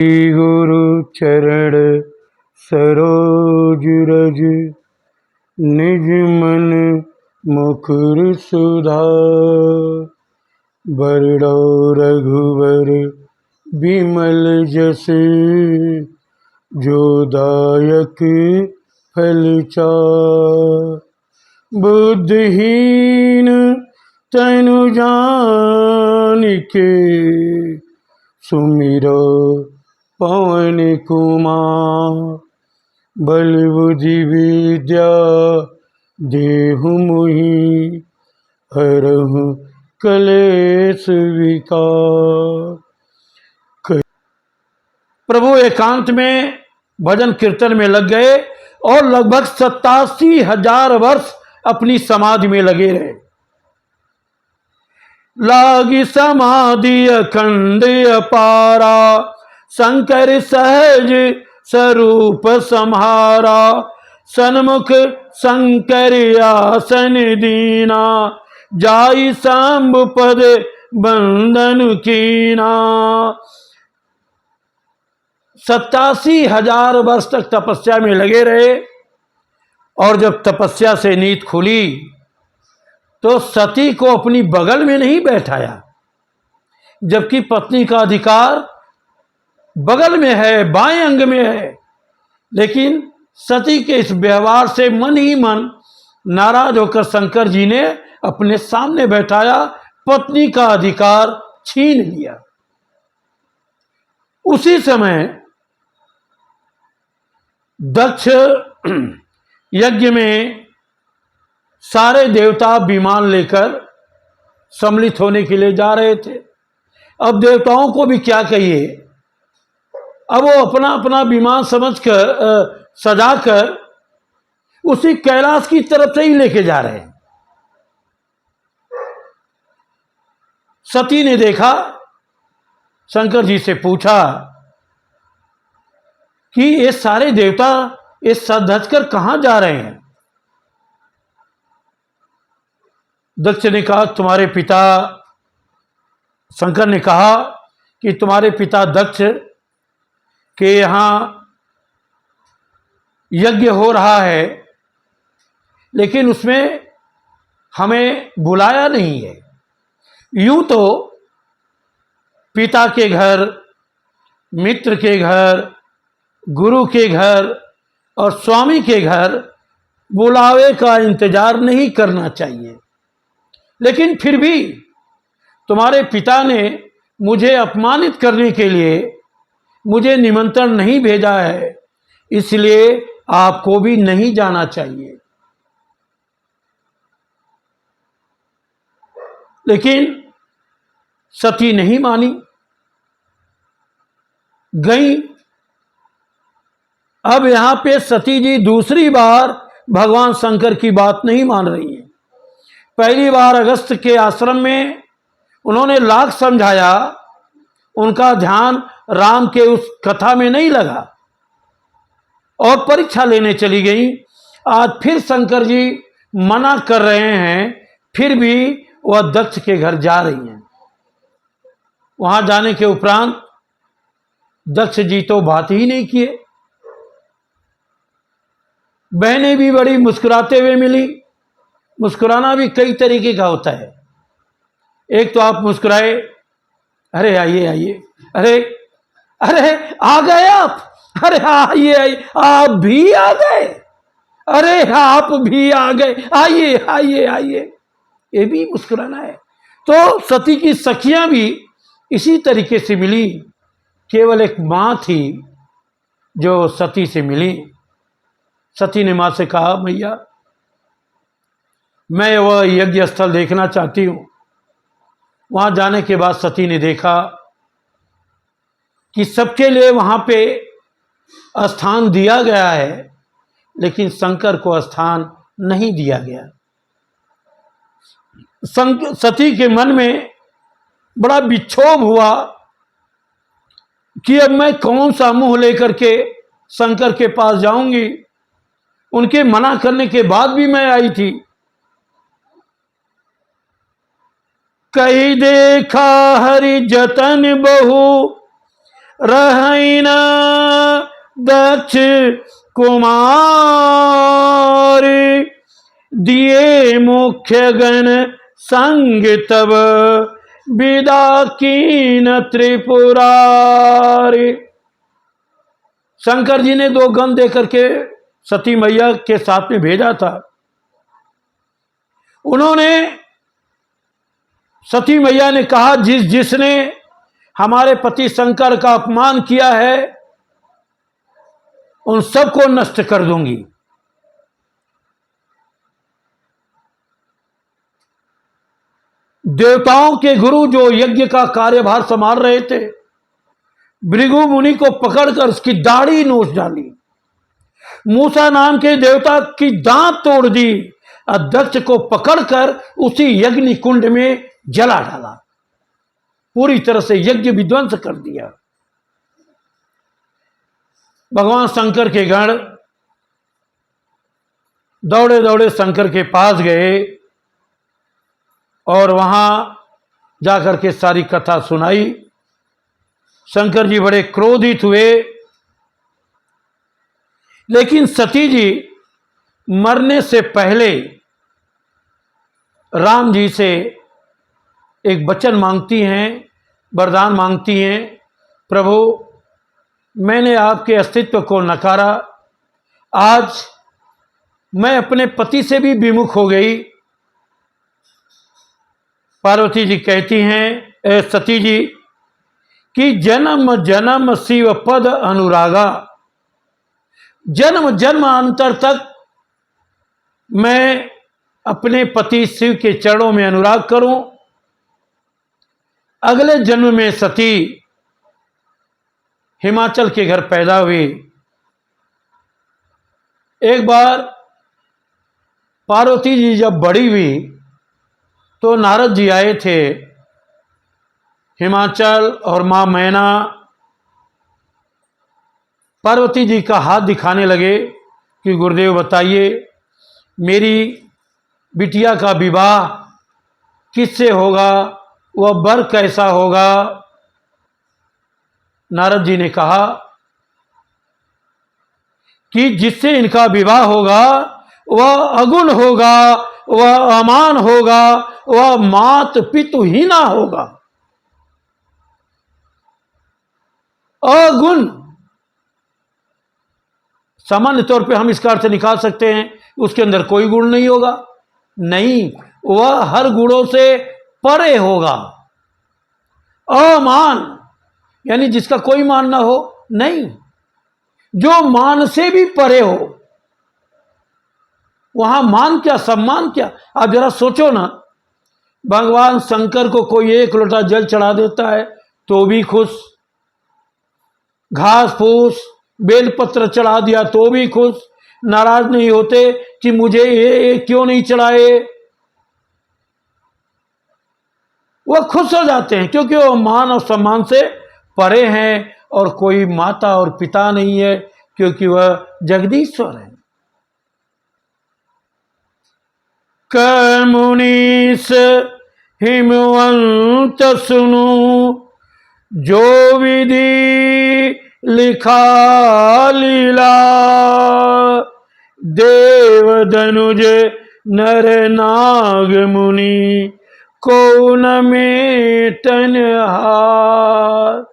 गुरु चरण सरोज रज, निज मन मुकुर सुधार। बरडो रघुवर बिमल जस, जो दायक फल चार। बुद्धिहीन तनु जानिके, सुमिरो पवन कुमार। बल बुद्धि विद्या देहु मोहि, हरहु कलेश विकार। प्रभु एकांत में भजन कीर्तन में लग गए और लगभग 87,000 वर्ष अपनी समाधि में लगे रहे। लागी समाधि अखंड अपारा, शंकर सहज स्वरूप सम्हारा। सन्मुख शंकर आसन दीना, जाई शंभु पद बंदन कीना। 87,000 वर्ष तक तपस्या में लगे रहे और जब तपस्या से नींद खुली तो सती को अपनी बगल में नहीं बैठाया, जबकि पत्नी का अधिकार बगल में है, बाएं अंग में है। लेकिन सती के इस व्यवहार से मन ही मन नाराज होकर शंकर जी ने अपने सामने बैठाया, पत्नी का अधिकार छीन लिया। उसी समय दक्ष यज्ञ में सारे देवता विमान लेकर सम्मिलित होने के लिए जा रहे थे। अब देवताओं को भी क्या कहिए, अब वो अपना अपना विमान समझकर सजाकर उसी कैलाश की तरफ से ही लेके जा रहे हैं। सती ने देखा, शंकर जी से पूछा कि ये सारे देवता ये सज धज कर कहां जा रहे हैं। दक्ष ने कहा तुम्हारे पिता, शंकर ने कहा कि तुम्हारे पिता दक्ष के यहां यज्ञ हो रहा है, लेकिन उसमें हमें बुलाया नहीं है। यूं तो पिता के घर, मित्र के घर, गुरु के घर और स्वामी के घर बुलावे का इंतजार नहीं करना चाहिए, लेकिन फिर भी तुम्हारे पिता ने मुझे अपमानित करने के लिए मुझे निमंत्रण नहीं भेजा है, इसलिए आपको भी नहीं जाना चाहिए। लेकिन सती नहीं मानी, गई। अब यहां पे सती जी दूसरी बार भगवान शंकर की बात नहीं मान रही है। पहली बार अगस्त के आश्रम में उन्होंने लाख समझाया, उनका ध्यान राम के उस कथा में नहीं लगा और परीक्षा लेने चली गई। आज फिर शंकर जी मना कर रहे हैं, फिर भी वह दक्ष के घर जा रही हैं। वहां जाने के उपरांत दक्ष जी तो बात ही नहीं किए। बहनें भी बड़ी मुस्कुराते हुए मिली। मुस्कुराना भी कई तरीके का होता है। एक तो आप मुस्कुराए, अरे आइए आइए, अरे अरे आ गए आप, अरे आइए आइए, आप भी आ गए, अरे आप भी आ गए, आइए आइए आइए, ये भी मुस्कुराना है। तो सती की सखियां भी इसी तरीके से मिली। केवल एक मां थी जो सती से मिली। सती ने मां से कहा मैया, मैं वह यज्ञ स्थल देखना चाहती हूं। वहां जाने के बाद सती ने देखा कि सबके लिए वहां पे स्थान दिया गया है, लेकिन शंकर को स्थान नहीं दिया गया। सती के मन में बड़ा विक्षोभ हुआ कि अब मैं कौन सा मुंह लेकर के शंकर के पास जाऊंगी। उनके मना करने के बाद भी मैं आई थी। कही देखा हरि जतन बहु, रहैन दक्ष कुमार, दिए मुख्य गण संग तब विदा कीन त्रिपुरारी। शंकर जी ने 2 गण देकर के सती मैया के साथ में भेजा था। उन्होंने सती मैया ने कहा, जिसने हमारे पति शंकर का अपमान किया है उन सबको नष्ट कर दूंगी। देवताओं के गुरु जो यज्ञ का कार्यभार संभाल रहे थे, भृगु मुनि को पकड़कर उसकी दाढ़ी नोच डाली। मूसा नाम के देवता की दांत तोड़ दी। अध्यक्ष को पकड़कर उसी यज्ञ कुंड में जला डाला। पूरी तरह से यज्ञ विध्वंस कर दिया। भगवान शंकर के गण दौड़े दौड़े शंकर के पास गए और वहां जाकर के सारी कथा सुनाई। शंकर जी बड़े क्रोधित हुए, लेकिन सती जी मरने से पहले राम जी से एक वचन मांगती हैं, वरदान मांगती हैं। प्रभु, मैंने आपके अस्तित्व को नकारा, आज मैं अपने पति से भी विमुख हो गई। पार्वती जी कहती हैं, सती जी, कि जन्म जन्म शिव पद अनुरागा, जन्म जन्मांतर तक मैं अपने पति शिव के चरणों में अनुराग करूं। अगले जन्म में सती हिमाचल के घर पैदा हुई। एक बार पार्वती जी जब बड़ी हुई तो नारद जी आए थे हिमाचल, और मां मैना पार्वती जी का हाथ दिखाने लगे कि गुरुदेव बताइए, मेरी बिटिया का विवाह किससे होगा, वह वर कैसा होगा। नारद जी ने कहा कि जिससे इनका विवाह होगा वह अगुण होगा, वह अमान होगा, वह मात पितुहीना होगा। अगुण सामान्य तौर पे हम इसका अर्थ निकाल सकते हैं, उसके अंदर कोई गुण नहीं होगा। नहीं, वह हर गुणों से परे होगा। अमान यानी जिसका कोई मान ना हो, नहीं, जो मान से भी परे हो। वहां मान क्या, सम्मान क्या। आप जरा सोचो ना, भगवान शंकर को कोई 1 लोटा जल चढ़ा देता है तो भी खुश, घास फूस बेलपत्र चढ़ा दिया तो भी खुश, नाराज नहीं होते कि मुझे ये क्यों नहीं चढ़ाए। वह खुश हो जाते हैं क्योंकि वह मान और सम्मान से परे हैं, और कोई माता और पिता नहीं है क्योंकि वह जगदीश्वर है। मुनीस हिमवंत सुनु, जो विधि लिखा लीला, देव धनुज नर नाग मुनि, को न मेटन हार।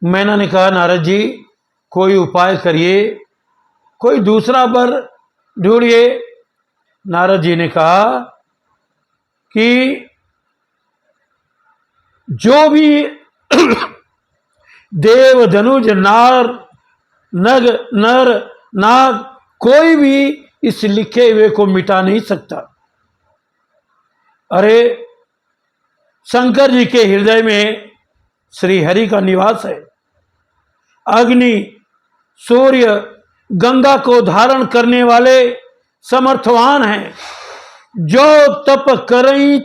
मैना ने कहा, नारद जी कोई उपाय करिए, कोई दूसरा वर ढूंढिए। नारद जी ने कहा कि जो भी देव धनुज नार नग नर नाग, कोई भी इस लिखे हुए को मिटा नहीं सकता। अरे शंकर जी के हृदय में श्री हरि का निवास है। अग्नि, सूर्य, गंगा को धारण करने वाले समर्थवान हैं। जो तप करई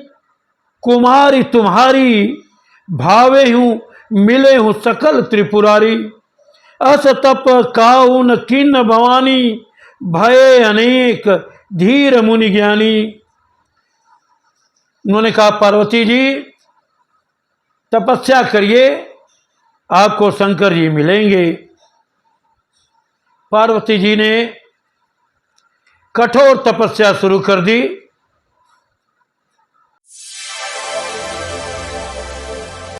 कुमारी तुम्हारी, भावे हूं मिले हूं सकल त्रिपुरारी। अस तप काहू न किन्न भवानी, भय अनेक धीर मुनि ज्ञानी। उन्होंने कहा, पार्वती जी तपस्या करिए, आपको शंकर जी मिलेंगे। पार्वती जी ने कठोर तपस्या शुरू कर दी।